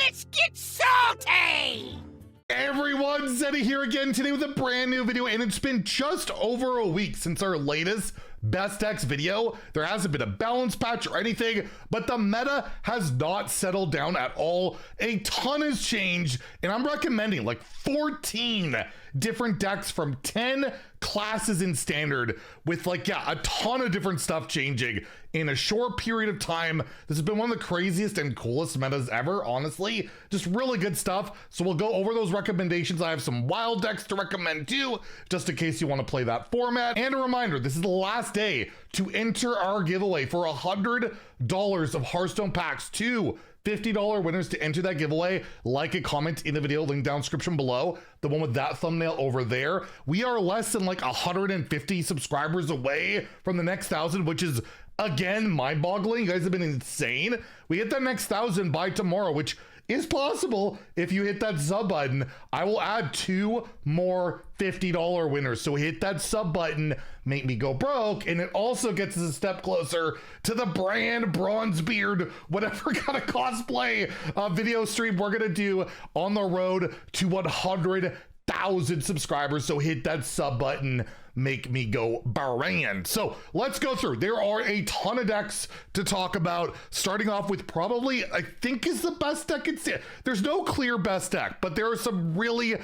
Let's get salty! Hey everyone, Zeddy here again today with a brand new video, and it's been just over a week since our latest best decks video. There hasn't been a balance patch or anything, but the meta has not settled down at all. A ton has changed, and I'm recommending like 14 different decks from 10 classes in standard with like, yeah, a ton of different stuff changing in a short period of time. This has been one of the craziest and coolest metas ever, honestly. Just really good stuff. So we'll go over those recommendations. I have some wild decks to recommend too, just in case you want to play that format. And a reminder, this is the last day to enter our giveaway for $100 of Hearthstone packs. Two $50 winners to enter that giveaway. Like and comment in the video, link down description below, the one with that thumbnail over there. We are less than like 150 subscribers away from the next 1,000, which is again mind-boggling. You guys have been insane. We hit that next 1,000 by tomorrow, which is possible. If you hit that sub button, I will add 2 more $50 winners. So hit that sub button, make me go broke, and it also gets us a step closer to the brand Bronzebeard, whatever kind of cosplay video stream we're gonna do on the road to 100,000 subscribers. So hit that sub button, make me go brand. So let's go through. There are a ton of decks to talk about, starting off with probably, I think is the best deck in standard. There's no clear best deck, but there are some really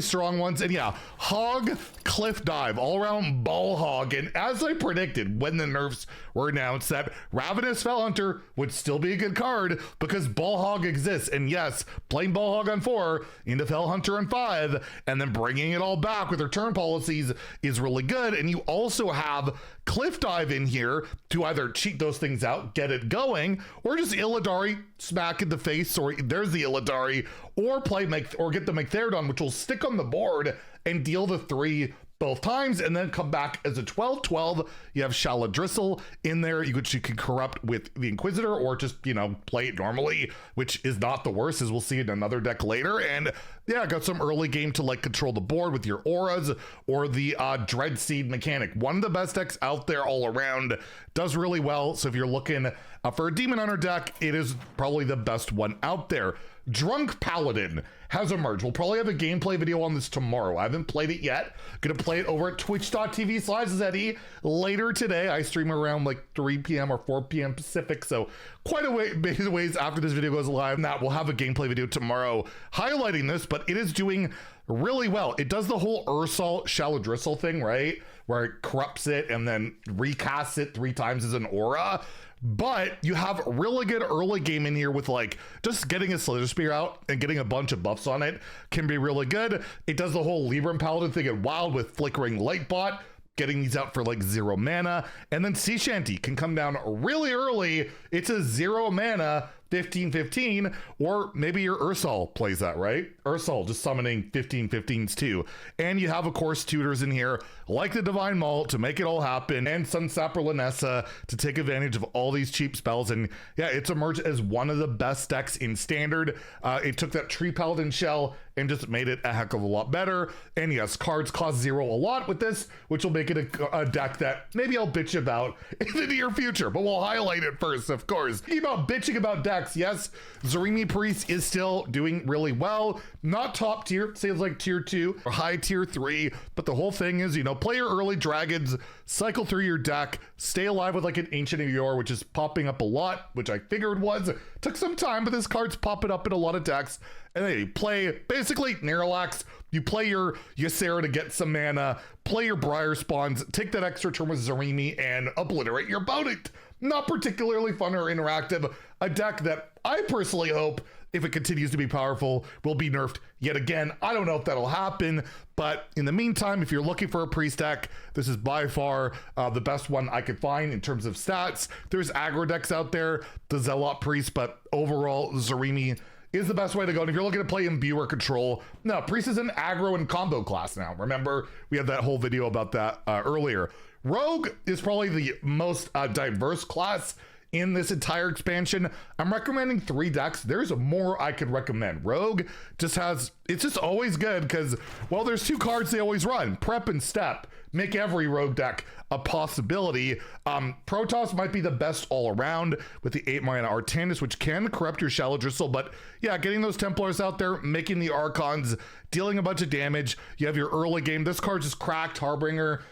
strong ones. And yeah, Hogg, Cliff Dive, all around ball hog. And as I predicted when the nerfs were announced, that Ravenous Fellhunter would still be a good card because ball hog exists. And yes, playing ball hog on 4 into Fellhunter on 5, and then bringing it all back with return policies is really good. And you also have Cliff Dive in here to either cheat those things out, get it going, or just Illidari, smack in the face, or there's the Illidari, or play or get the Mechtherodon, which will stick on the board and deal the 3 both times, and then come back as a 12/12. You have Shaladristle in there, which you can corrupt with the Inquisitor, or just, you know, play it normally, which is not the worst, as we'll see in another deck later. And yeah, got some early game to like control the board with your auras or the Dreadseed mechanic. One of the best decks out there all around, does really well. So if you're looking for a Demon Hunter deck, it is probably the best one out there. Drunk Paladin has emerged. We'll probably have a gameplay video on this tomorrow. I haven't played it yet. Gonna play it over at twitch.tv/Zeddy later today. I stream around like 3 p.m. or 4 p.m. Pacific, so quite a ways after this video goes live. And that we'll have a gameplay video tomorrow highlighting this, but it is doing really well. It does the whole Ursol Shaladristle thing, right? Where it corrupts it and then recasts it 3 times as an aura. But you have really good early game in here with like just getting a Slither Spear out and getting a bunch of buffs on it can be really good. It does the whole Libram Paladin thing at Wild with Flickering Lightbot, getting these out for like 0 mana. And then Sea Shanty can come down really early. It's a 0 mana 15/15, or maybe your Ursol plays that, right? Ursol just summoning 15/15s too. And you have, of course, tutors in here like the Divine Maul to make it all happen, and Sunsapper Lanessa to take advantage of all these cheap spells. And yeah, it's emerged as one of the best decks in standard. It took that Tree Paladin shell and just made it a heck of a lot better. And yes, cards cost 0 a lot with this, which will make it a deck that maybe I'll bitch about in the near future, but we'll highlight it first, of course. Speaking about bitching about decks, yes, Zarimi Priest is still doing really well. Not top tier, say it's like tier 2 or high tier 3, but the whole thing is, you know, play your early dragons, cycle through your deck, stay alive with like an Ancient of Yore, which is popping up a lot, which I figured was. Took some time, but this card's popping up in a lot of decks. And then you play basically Neralax, you play your Ysera to get some mana, play your Briar Spawns, take that extra turn with Zarimi, and obliterate your opponent. Not particularly fun or interactive. A deck that I personally hope, if it continues to be powerful, will be nerfed yet again. I don't know if that'll happen, but in the meantime, if you're looking for a priest deck, this is by far the best one I could find in terms of stats. There's aggro decks out there, the Zealot Priest, but overall, Zarimi is the best way to go. And if you're looking to play Imbue or Control, no, Priest is an aggro and combo class now. Remember, we had that whole video about that earlier. Rogue is probably the most diverse class in this entire expansion. I'm recommending 3 decks. There's more I could recommend. Rogue just has, it's just always good because, well, there's 2 cards they always run, Prep and Step. Make every Rogue deck a possibility. Protoss might be the best all around with the 8 mana Artanis, which can corrupt your Shallow Dristle, but yeah, getting those Templars out there, making the Archons, dealing a bunch of damage. You have your early game. This card just cracked. Harbinger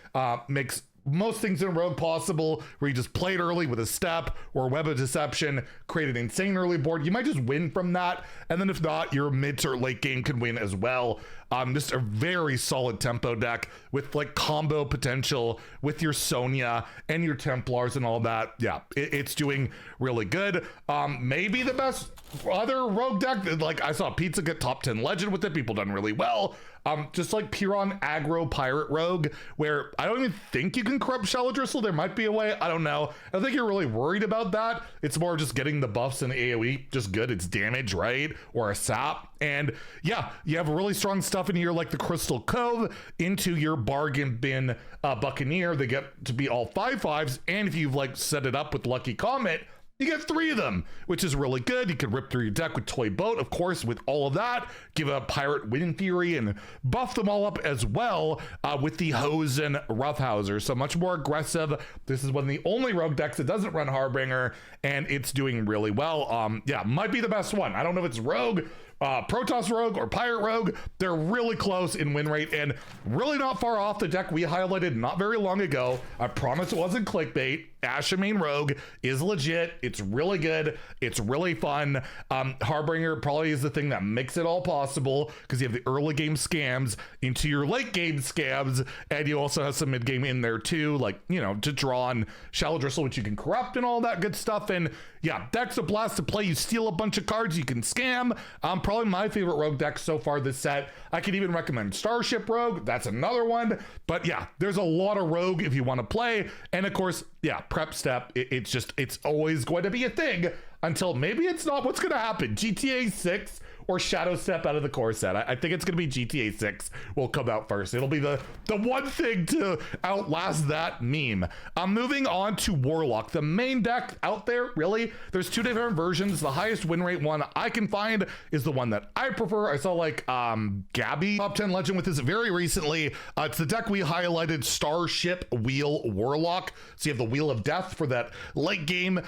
makes most things in Rogue possible, where you just play it early with a Step or Web of Deception, create an insane early board. You might just win from that, and then if not, your mid to late game can win as well. Just a very solid tempo deck with like combo potential with your Sonya and your Templars and all that. Yeah, it's doing really good. Maybe the best other Rogue deck, like I saw Pizza get top 10 Legend with it. People done really well. Just like Piron aggro Pirate Rogue, where I don't even think you can corrupt Shallow Dristle. There might be a way, I don't know. I don't think you're really worried about that. It's more just getting the buffs in AoE, just good. It's damage, right? Or a sap. And yeah, you have really strong stuff in here like the Crystal Cove into your bargain bin Buccaneer. They get to be all 5/5s, and if you've like set it up with Lucky Comet, you get 3 of them, which is really good. You can rip through your deck with Toy Boat, of course, with all of that. Give a Pirate Wind Fury and buff them all up as well with the Hosen Roughhouser. So much more aggressive. This is one of the only Rogue decks that doesn't run Harbinger, and it's doing really well. Yeah, might be the best one. I don't know if it's Rogue, Protoss Rogue or Pirate Rogue. They're really close in win rate and really not far off the deck we highlighted not very long ago. I promise it wasn't clickbait. Ashamane Rogue is legit. It's really good. It's really fun. Harbinger probably is the thing that makes it all possible because you have the early game scams into your late game scams, and you also have some mid game in there too, like, you know, to draw on Shallow Dristle, which you can corrupt and all that good stuff. And yeah, deck's a blast to play. You steal a bunch of cards you can scam. Probably my favorite Rogue deck so far this set. I could even recommend Starship Rogue. That's another one. But yeah, there's a lot of Rogue if you want to play. And of course, yeah, Prep Step, it's always going to be a thing until maybe it's not. What's going to happen? GTA 6 or Shadow Step out of the core set? I think it's going to be GTA 6 will come out first. It'll be the one thing to outlast that meme. Moving on to Warlock, the main deck out there, really. There's 2 different versions. The highest win rate one I can find is the one that I prefer. I saw like Gabby top 10 Legend with this very recently. It's the deck we highlighted, Starship Wheel Warlock. So you have the Wheel of Death for that late game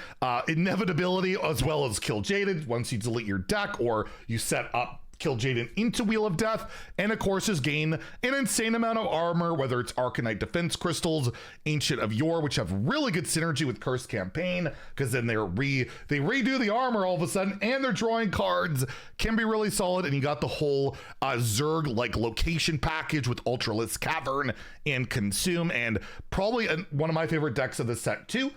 inevitability, as well as Kill Jaded once you delete your deck or you set up Kill Jaden into Wheel of Death, and of course just gain an insane amount of armor, whether it's Arcanite Defense Crystals, Ancient of Yore, which have really good synergy with Cursed Campaign, because then they redo the armor all of a sudden, and they're drawing cards, can be really solid. And you got the whole Zerg like location package with Ultralisk Cavern and Consume, and probably one of my favorite decks of the set too.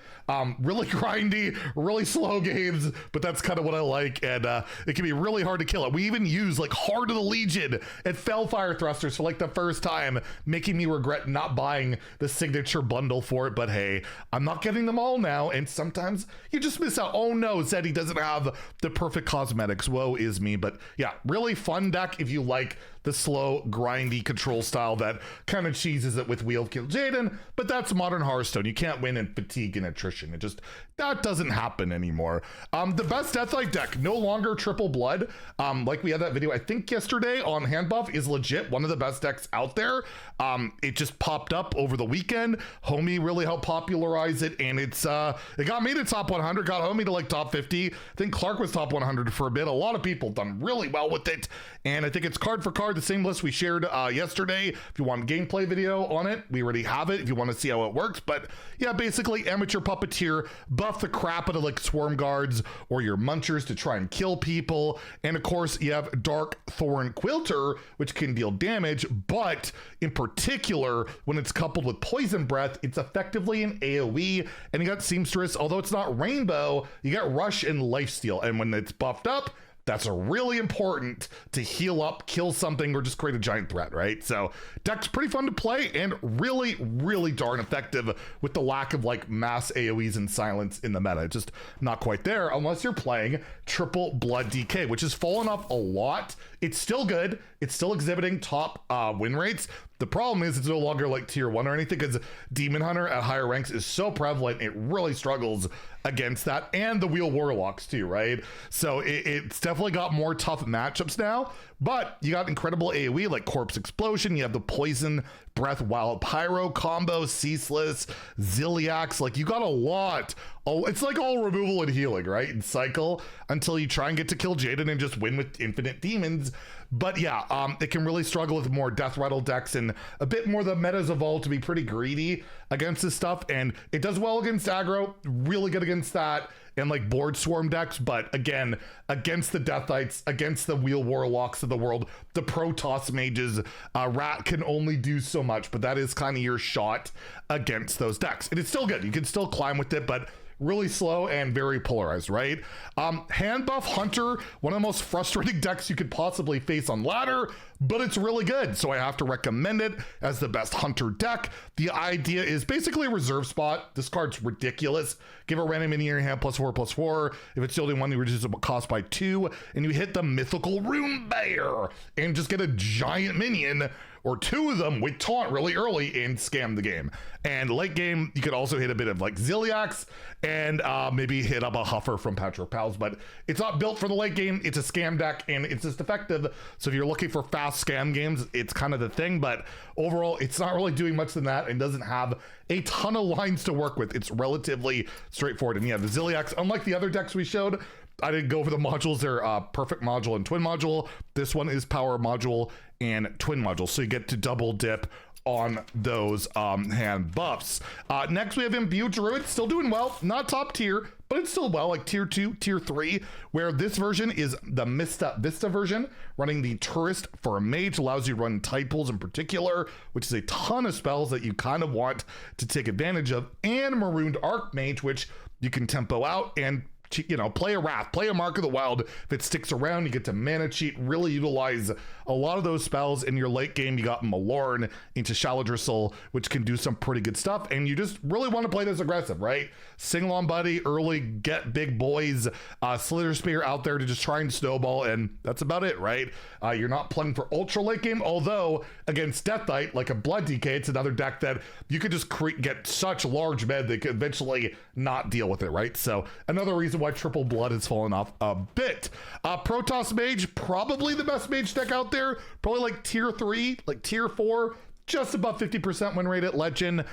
Really grindy, really slow games, but that's kind of what I like, and it can be really hard to kill it. We even use like Heart of the Legion and Fellfire Thrusters for like the first time, making me regret not buying the signature bundle for it. But hey, I'm not getting them all now, and sometimes you just miss out. Oh no, Zeddy doesn't have the perfect cosmetics. Woe is me. But yeah, really fun deck if you like the slow, grindy control style that kind of cheeses it with Wheel of Kill Jaden, but that's modern Hearthstone. You can't win in fatigue and attrition. That doesn't happen anymore. The best Deathlike deck, no longer Triple Blood. Like we had that video, I think yesterday on Hand Buff, is legit one of the best decks out there. It just popped up over the weekend. Homie really helped popularize it, and it got me to top 100, got Homie to like top 50. I think Clark was top 100 for a bit. A lot of people done really well with it, and I think it's card for card, the same list we shared yesterday. If you want a gameplay video on it, we already have it if you want to see how it works. But yeah, basically Amateur Puppeteer, buff the crap out of like Swarm Guards or your Munchers to try and kill people. And of course you have Dark Thorn Quilter, which can deal damage, but in particular when it's coupled with Poison Breath, it's effectively an AoE. And you got Seamstress, although it's not Rainbow, you got Rush and Lifesteal, and when it's buffed up, that's a really important to heal up, kill something, or just create a giant threat, right? So deck's pretty fun to play and really, really darn effective with the lack of like mass AoEs and silence in the meta. Just not quite there unless you're playing Triple Blood DK, which has fallen off a lot. It's still good. It's still exhibiting top win rates. The problem is it's no longer like tier 1 or anything, because Demon Hunter at higher ranks is so prevalent, it really struggles against that, and the wheel warlocks too, right? So it's definitely got more tough matchups now, but you got incredible AoE like Corpse Explosion, you have the Poison Breath Wild Pyro combo, Ceaseless, Ziliax, like you got a lot. Oh, it's like all removal and healing, right? And cycle until you try and get to kill Jaden and just win with infinite demons. But yeah, it can really struggle with more death rattle decks, and a bit more the meta's evolved to be pretty greedy against this stuff, and it does well against aggro, really good against that, and like board swarm decks. But again, against the Death Knights, against the wheel warlocks of the world, the Protoss mages, Rat can only do so much, but that is kind of your shot against those decks. And it's still good, you can still climb with it, but really slow and very polarized, right? Hand buff Hunter, one of the most frustrating decks you could possibly face on ladder, but it's really good, so I have to recommend it as the best Hunter deck. The idea is basically a reserve spot. This card's ridiculous. Give a random minion in your hand +4/+4. If it's the only one, you reduce the cost by 2, and you hit the mythical Rune Bear and just get a giant minion or 2 of them with taunt really early and scam the game. And late game, you could also hit a bit of like Ziliax and maybe hit up a Huffer from Patch of Pals, but it's not built for the late game. It's a scam deck and it's just effective. So if you're looking for fast scam games, it's kind of the thing, but overall, it's not really doing much than that and doesn't have a ton of lines to work with. It's relatively straightforward. And yeah, the Ziliax, unlike the other decks we showed, I didn't go over the modules. They're perfect module and twin module. This one is power module and twin module. So you get to double dip on those hand buffs. Next we have Imbue Druid, still doing well, not top tier, but it's still well, like tier 2, tier 3, where this version is the Vista version, running the Tourist for a Mage, allows you to run Typals in particular, which is a ton of spells that you kind of want to take advantage of, and Marooned Archmage, which you can tempo out and play a Wrath, play a Mark of the Wild. If it sticks around, you get to mana cheat, really utilize a lot of those spells. In your late game, you got Malorn into Shaladrisel, which can do some pretty good stuff, and you just really want to play this aggressive, right? Sing-along buddy, early, get big boys, Slither Spear out there to just try and snowball, and that's about it, right? You're not playing for ultra late game, although against Death Knight, like a Blood DK, it's another deck that you could just get such large med that could eventually not deal with it, right? So another reason why Triple Blood has fallen off a bit. Protoss Mage, probably the best mage deck out there, probably like tier 3, like tier 4, just above 50% win rate at Legend.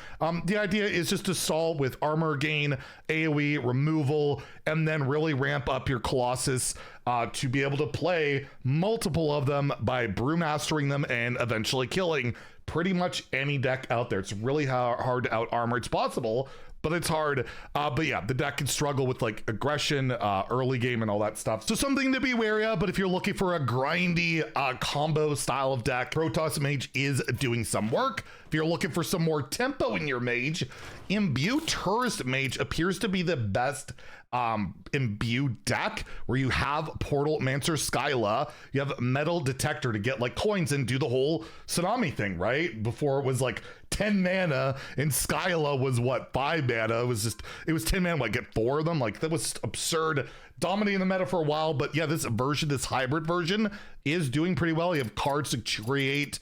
The idea is just to solve with armor gain, AoE, removal, and then really ramp up your Colossus to be able to play multiple of them by brewmastering them and eventually killing pretty much any deck out there. It's really hard to out armor. It's possible, but it's hard. But yeah, the deck can struggle with like aggression, early game and all that stuff. So something to be wary of, but if you're looking for a grindy combo style of deck, Protoss Mage is doing some work. If you're looking for some more tempo in your mage, Imbue Tourist Mage appears to be the best Imbue deck, where you have Portal Mancer Skyla, you have Metal Detector to get like coins and do the whole Tsunami thing, right? Before it was like 10 mana and Skyla was what, 5 mana. It was 10 mana, like get 4 of them. Like that was absurd, dominating the meta for a while. But yeah, this hybrid version is doing pretty well. You have cards to create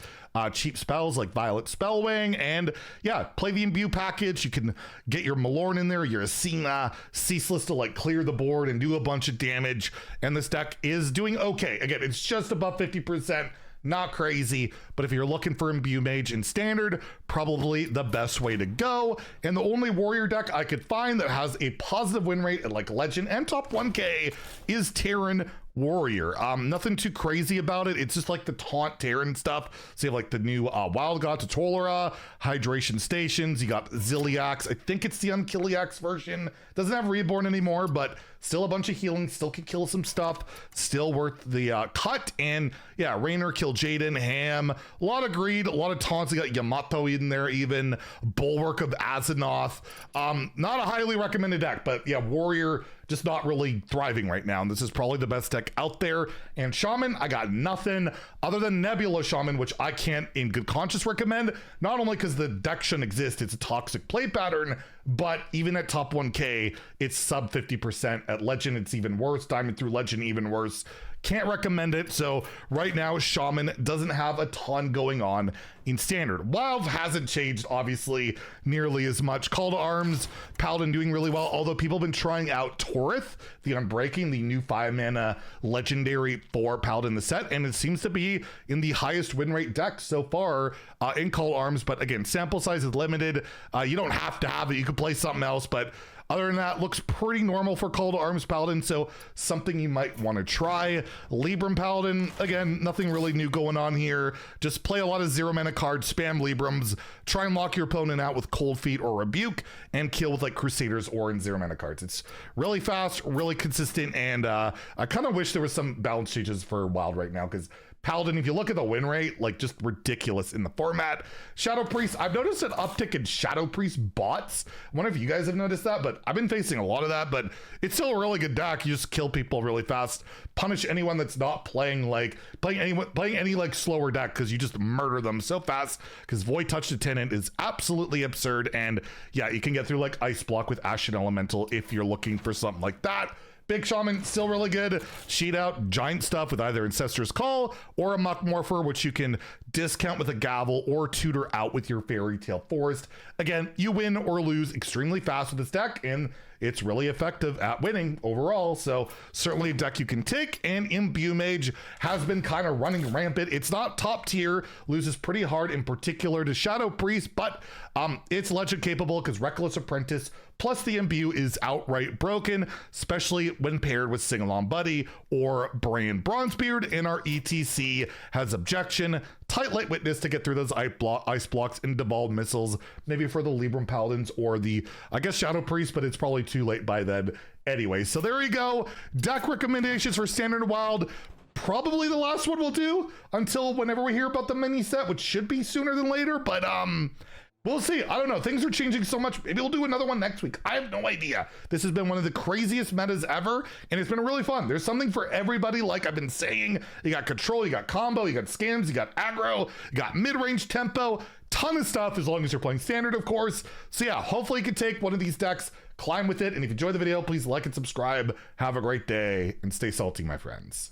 cheap spells like Violet Spellwing, and yeah, play the Imbue package. You can get your Malorn in there, your Asina, Ceaseless to like clear the board and do a bunch of damage, and this deck is doing okay. Again, it's just above 50%, not crazy, but if you're looking for Imbue Mage in Standard, probably the best way to go. And the only warrior deck I could find that has a positive win rate at like Legend and top 1K is Terran Warrior. Nothing too crazy about it. It's just like the taunt Terran stuff. So you have like the new Wild God to Tolera, Hydration Stations. You got Ziliax. I think it's the Unkilliax version. Doesn't have Reborn anymore, but still a bunch of healing. Still can kill some stuff. Still worth the cut. And yeah, Raynor, kill Jaden, Ham. A lot of greed, a lot of taunts. You got Yamato in there even. Bulwark of Azeroth. Not a highly recommended deck, but yeah, Warrior just not really thriving right now, and this is probably the best deck out there. And Shaman, I got nothing other than Nebula Shaman, which I can't in good conscience recommend, not only because the deck shouldn't exist, it's a toxic play pattern, but even at top 1K, it's sub 50%. At Legend, it's even worse. Diamond through Legend, even worse. Can't recommend it. So right now, Shaman doesn't have a ton going on in Standard. Wild hasn't changed, obviously, nearly as much. Call to Arms, Paladin doing really well, although people have been trying out Torith, the Unbreaking, the new 5-mana legendary for Paladin the set, and it seems to be in the highest win rate deck so far in Call to Arms. But again, sample size is limited. You don't have to have it. You could play something else, but other than that, looks pretty normal for Call to Arms Paladin, so something you might want to try. Libram Paladin, again, nothing really new going on here. Just play a lot of 0-mana cards, spam Librams, try and lock your opponent out with Cold Feet or Rebuke, and kill with like Crusaders or in 0-mana cards. It's really fast, really consistent, and I kind of wish there was some balance changes for Wild right now, because Paladin, if you look at the win rate, like just ridiculous in the format. Shadow Priest, I've noticed an uptick in Shadow Priest bots. I wonder if you guys have noticed that, but I've been facing a lot of that, but it's still a really good deck. You just kill people really fast, punish anyone that's not playing any like slower deck, because you just murder them so fast, because Void Touch the Tenant is absolutely absurd. And yeah, you can get through like Ice Block with Ashen Elemental if you're looking for something like that. Big Shaman, still really good. Cheat out giant stuff with either Ancestor's Call or a Muck Morpher, which you can discount with a Gavel or tutor out with your Fairy Tale Forest. Again, you win or lose extremely fast with this deck, and it's really effective at winning overall. So certainly a deck you can take. And Imbue Mage has been kind of running rampant. It's not top tier, loses pretty hard in particular to Shadow Priest, but it's legend capable because Reckless Apprentice plus the Imbue is outright broken, especially when paired with Sing Along Buddy or Brand Bronzebeard. And our ETC has Objection, Tight Light Witness to get through those ice blocks and Devolved Missiles, maybe for the Libram Paladins or the, I guess, Shadow Priest, but it's probably too late by then anyway. So there you go. Deck recommendations for Standard and Wild. Probably the last one we'll do until whenever we hear about the mini set, which should be sooner than later, but we'll see. I don't know. Things are changing so much. Maybe we'll do another one next week. I have no idea. This has been one of the craziest metas ever, and it's been really fun. There's something for everybody, like I've been saying. You got control, you got combo, you got scams, you got aggro, you got mid-range tempo, ton of stuff as long as you're playing Standard, of course. So yeah, hopefully you can take one of these decks, climb with it, and if you enjoyed the video, please like and subscribe. Have a great day, and stay salty, my friends.